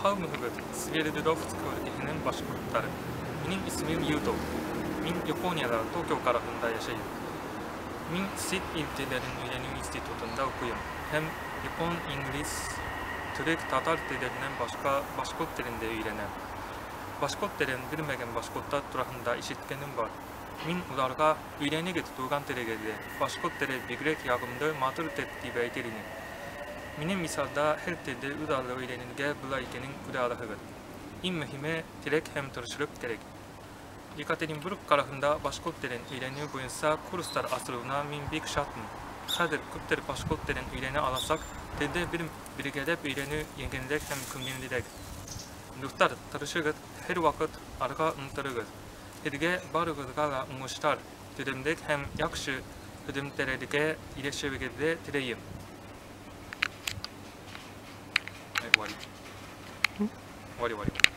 처음 흑은 스베르드로프스크에는 바시코르타르. Benim ismim Yuto. Min Japonya'da, Tokyo tarafında yaşayım. Min Sit İlçelerin Öğrenim İnstitütü'nde okuyum. Hem Japon, İngiliz, Türk, Tatar dillerinden başka Başkot dilinde öğrenem. Başkot dilini bilmegen Başkotlar turahında işitkenim var. Min ularga öğrenigit tuğan tilegede Başkot dili bigrek yağımdı matır tettiği beyterini. Minin misalda her tilde udarlı öğrenilge bula ikenin udalahıgır. İn mühime tilek hem tırşılık tilek. Yekaterinburg tarafında Başkot dilin öğrenimi boyunca kurslar asılına min bek şartım. Kadir Kürtler Başkot dilin öğreni alasak, tilde birgelep öğreni yengenilek hem küngenilek. Dostlar, tırşıgıt her vakit arka ıntırıgıt. Hidge barıgıdga ıngışlar, dilimdek hem yakşı hüdümteredike ileşevigede tileyim. Wari.